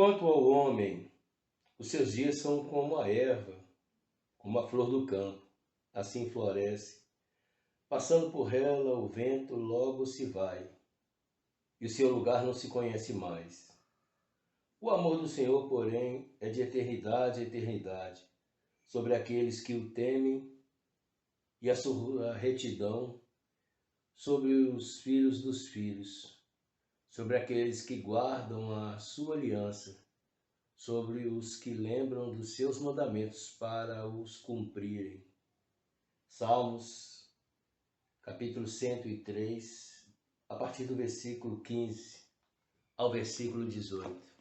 Quanto ao homem, os seus dias são como a erva, como a flor do campo, assim floresce. Passando por ela, o vento logo se vai, e o seu lugar não se conhece mais. O amor do Senhor, porém, é de eternidade a eternidade, sobre aqueles que o temem, e a sua retidão sobre os filhos dos filhos, sobre aqueles que guardam a sua aliança, sobre os que lembram dos seus mandamentos para os cumprirem. Salmos, capítulo 103, a partir do versículo 15 ao versículo 18.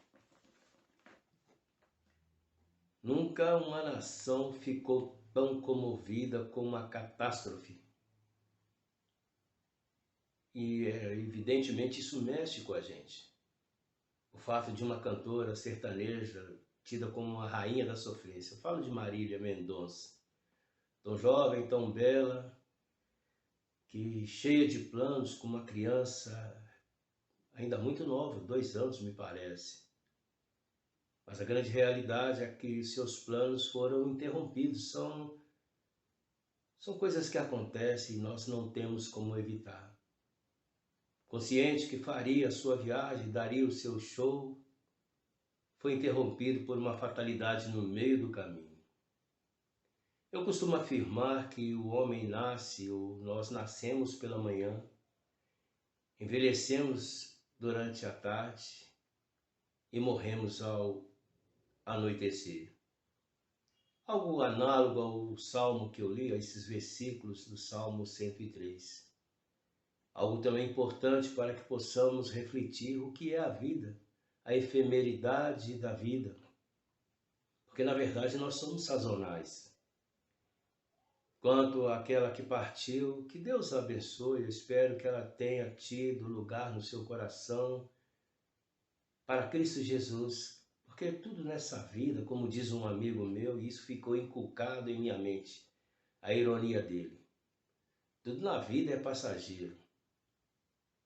Nunca uma nação ficou tão comovida com uma catástrofe. E evidentemente isso mexe com a gente. O fato de uma cantora sertaneja tida como a rainha da sofrência. Eu falo de Marília Mendonça, tão jovem, tão bela, que cheia de planos, com uma criança ainda muito nova, 2 anos me parece. Mas a grande realidade é que seus planos foram interrompidos. São coisas que acontecem e nós não temos como evitar. Consciente que faria a sua viagem, daria o seu show, foi interrompido por uma fatalidade no meio do caminho. Eu costumo afirmar que o homem nasce, ou nós nascemos pela manhã, envelhecemos durante a tarde e morremos ao anoitecer. Algo análogo ao salmo que eu li, a esses versículos do Salmo 103. Algo também importante para que possamos refletir o que é a vida, a efemeridade da vida. Porque na verdade nós somos sazonais. Quanto àquela que partiu, que Deus a abençoe, eu espero que ela tenha tido lugar no seu coração para Cristo Jesus. Porque tudo nessa vida, como diz um amigo meu, e isso ficou inculcado em minha mente, a ironia dele. Tudo na vida é passageiro,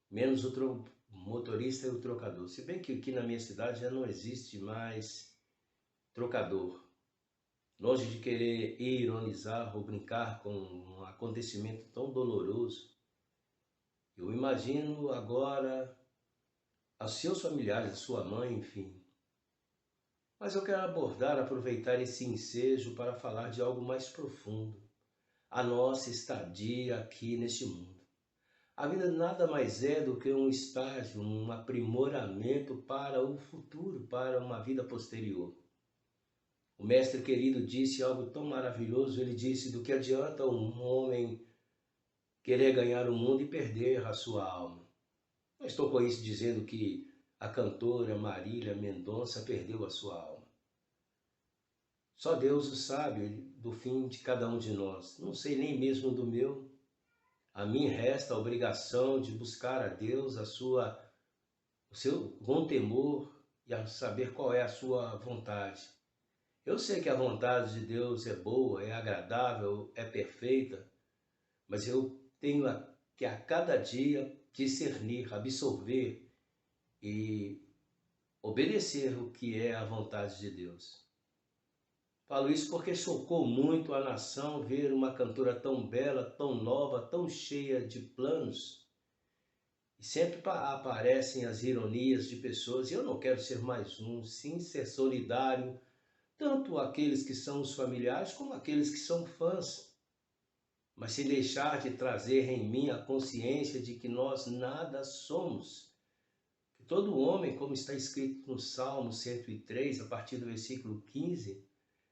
menos o motorista e o trocador. Se bem que aqui na minha cidade já não existe mais trocador. Longe de querer ironizar ou brincar com um acontecimento tão doloroso, eu imagino agora aos seus familiares, a sua mãe, enfim. Mas eu quero aproveitar esse ensejo para falar de algo mais profundo, a nossa estadia aqui neste mundo. A vida nada mais é do que um estágio, um aprimoramento para o futuro, para uma vida posterior. O mestre querido disse algo tão maravilhoso, ele disse: do que adianta um homem querer ganhar o mundo e perder a sua alma? Não estou com isso dizendo que a cantora Marília Mendonça perdeu a sua alma. Só Deus o sabe do fim de cada um de nós. Não sei nem mesmo do meu. A mim resta a obrigação de buscar a Deus, o seu bom temor e a saber qual é a sua vontade. Eu sei que a vontade de Deus é boa, é agradável, é perfeita, mas eu tenho que a cada dia discernir, absorver e obedecer o que é a vontade de Deus. Falo isso porque chocou muito a nação ver uma cantora tão bela, tão nova, tão cheia de planos. E sempre aparecem as ironias de pessoas, e eu não quero ser mais um, sim ser solidário, tanto aqueles que são os familiares como aqueles que são fãs, mas sem deixar de trazer em mim a consciência de que nós nada somos. Que todo homem, como está escrito no Salmo 103, a partir do versículo 15,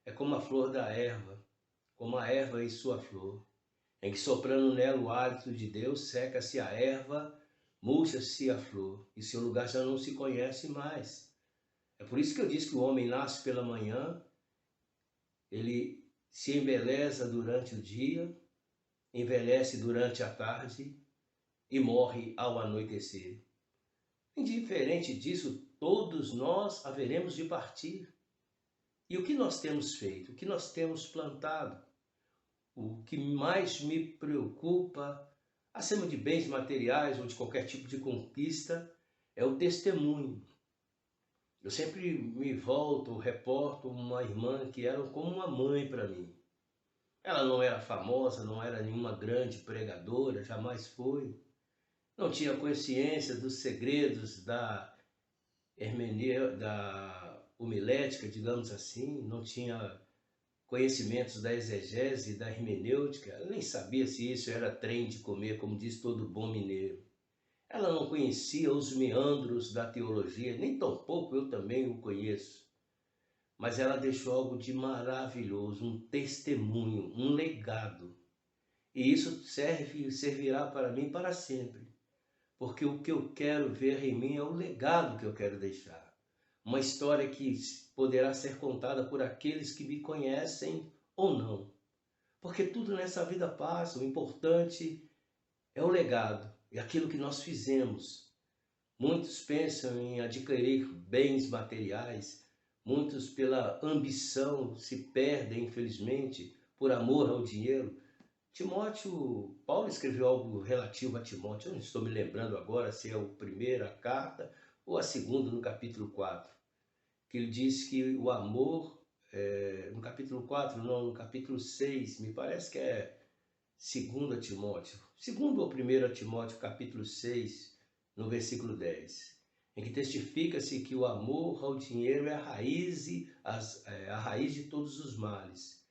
é como a flor da erva, como a erva e sua flor, em que soprando nela o hálito de Deus, seca-se a erva, murcha-se a flor, e seu lugar já não se conhece mais. É por isso que eu disse que o homem nasce pela manhã, ele se embeleza durante o dia, envelhece durante a tarde e morre ao anoitecer. Indiferente disso, todos nós haveremos de partir. E o que nós temos feito? O que nós temos plantado? O que mais me preocupa, acima de bens materiais ou de qualquer tipo de conquista, é o testemunho. Eu sempre me volto, reporto uma irmã que era como uma mãe para mim. Ela não era famosa, não era nenhuma grande pregadora, jamais foi. Não tinha consciência dos segredos da da homilética, digamos assim, não tinha conhecimentos da exegese, da hermenêutica, ela nem sabia se isso era trem de comer, como diz todo bom mineiro. Ela não conhecia os meandros da teologia, nem tampouco eu também o conheço. Mas ela deixou algo de maravilhoso, um testemunho, um legado. E isso servirá para mim para sempre. Porque o que eu quero ver em mim é o legado que eu quero deixar. Uma história que poderá ser contada por aqueles que me conhecem ou não. Porque tudo nessa vida passa, o importante é o legado, é aquilo que nós fizemos. Muitos pensam em adquirir bens materiais, muitos pela ambição se perdem, infelizmente, por amor ao dinheiro. Paulo escreveu algo relativo a Timóteo, eu não estou me lembrando agora se é a primeira carta ou a segunda no capítulo 4, que ele diz que o amor, no capítulo 4, não, no capítulo 6, me parece que é 2 Timóteo, 2 ou 1 Timóteo, capítulo 6, no versículo 10, em que testifica-se que o amor ao dinheiro é a raiz de todos os males.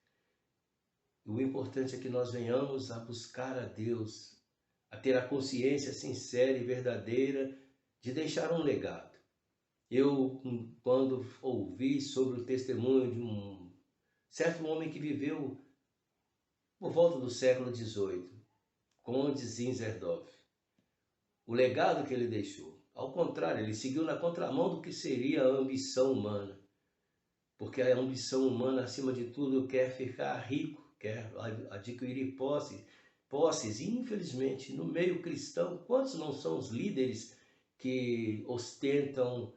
O importante é que nós venhamos a buscar a Deus, a ter a consciência sincera e verdadeira de deixar um legado. Eu, quando ouvi sobre o testemunho de um certo homem que viveu por volta do século XVIII, Conde Zinzendorf, o legado que ele deixou, ao contrário, ele seguiu na contramão do que seria a ambição humana, porque a ambição humana, acima de tudo, quer ficar rico, quer adquirir posses, e infelizmente no meio cristão, quantos não são os líderes que ostentam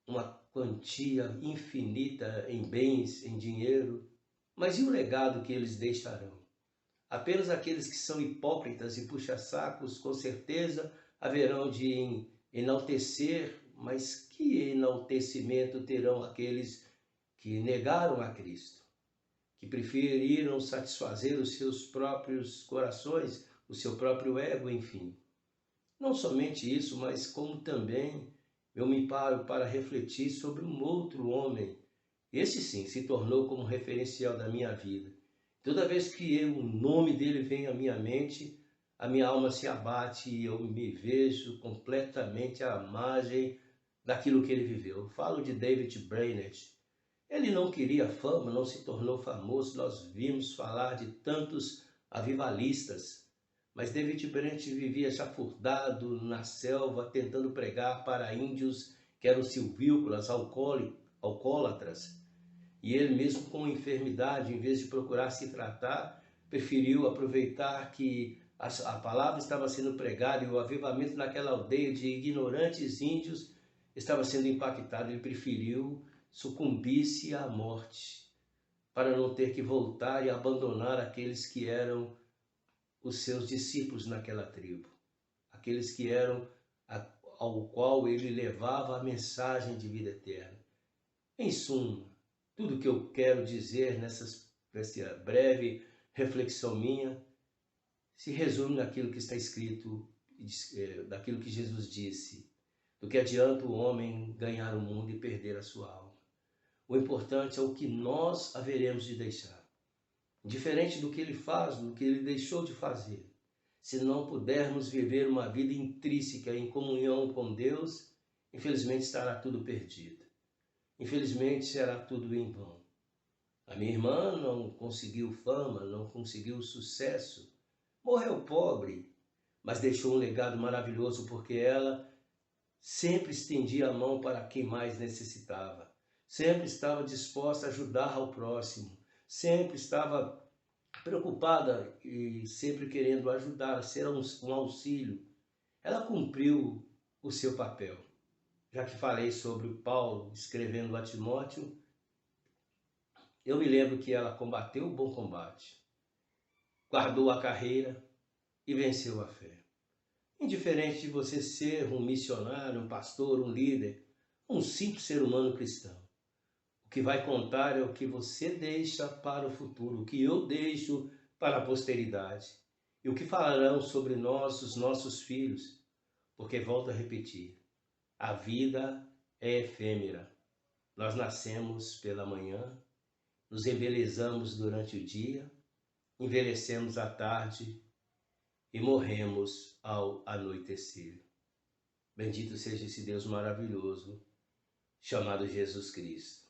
uma quantia infinita em bens, em dinheiro, mas e o legado que eles deixarão? Apenas aqueles que são hipócritas e puxa-sacos, com certeza, haverão de enaltecer, mas que enaltecimento terão aqueles que negaram a Cristo, que preferiram satisfazer os seus próprios corações, o seu próprio ego, enfim. Não somente isso, mas como também eu me paro para refletir sobre um outro homem. Esse sim se tornou como referencial da minha vida. Toda vez que o nome dele vem à minha mente, a minha alma se abate e eu me vejo completamente à margem daquilo que ele viveu. Eu falo de David Brainerd. Ele não queria fama, não se tornou famoso, nós vimos falar de tantos avivalistas, mas David Brainerd vivia chafurdado na selva, tentando pregar para índios que eram silvícolas, alcoólatras. E ele mesmo com enfermidade, em vez de procurar se tratar, preferiu aproveitar que a palavra estava sendo pregada e o avivamento naquela aldeia de ignorantes índios estava sendo impactado. Ele preferiu sucumbisse à morte, para não ter que voltar e abandonar aqueles que eram os seus discípulos naquela tribo, aqueles que eram ao qual ele levava a mensagem de vida eterna. Em suma, tudo que eu quero dizer nessa breve reflexão minha se resume naquilo que está escrito, daquilo que Jesus disse: do que adianta o homem ganhar o mundo e perder a sua alma. O importante é o que nós haveremos de deixar. Diferente do que ele faz, do que ele deixou de fazer. Se não pudermos viver uma vida intrínseca em comunhão com Deus, infelizmente estará tudo perdido. Infelizmente será tudo em vão. A minha irmã não conseguiu fama, não conseguiu sucesso. Morreu pobre, mas deixou um legado maravilhoso porque ela sempre estendia a mão para quem mais necessitava. Sempre estava disposta a ajudar ao próximo, sempre estava preocupada e sempre querendo ajudar, ser um auxílio. Ela cumpriu o seu papel. Já que falei sobre Paulo escrevendo a Timóteo, eu me lembro que ela combateu o bom combate, guardou a carreira e venceu a fé. Indiferente de você ser um missionário, um pastor, um líder, um simples ser humano cristão. O que vai contar é o que você deixa para o futuro, o que eu deixo para a posteridade. E o que falarão sobre nós, os nossos filhos. Porque, volto a repetir, a vida é efêmera. Nós nascemos pela manhã, nos embelezamos durante o dia, envelhecemos à tarde e morremos ao anoitecer. Bendito seja esse Deus maravilhoso, chamado Jesus Cristo.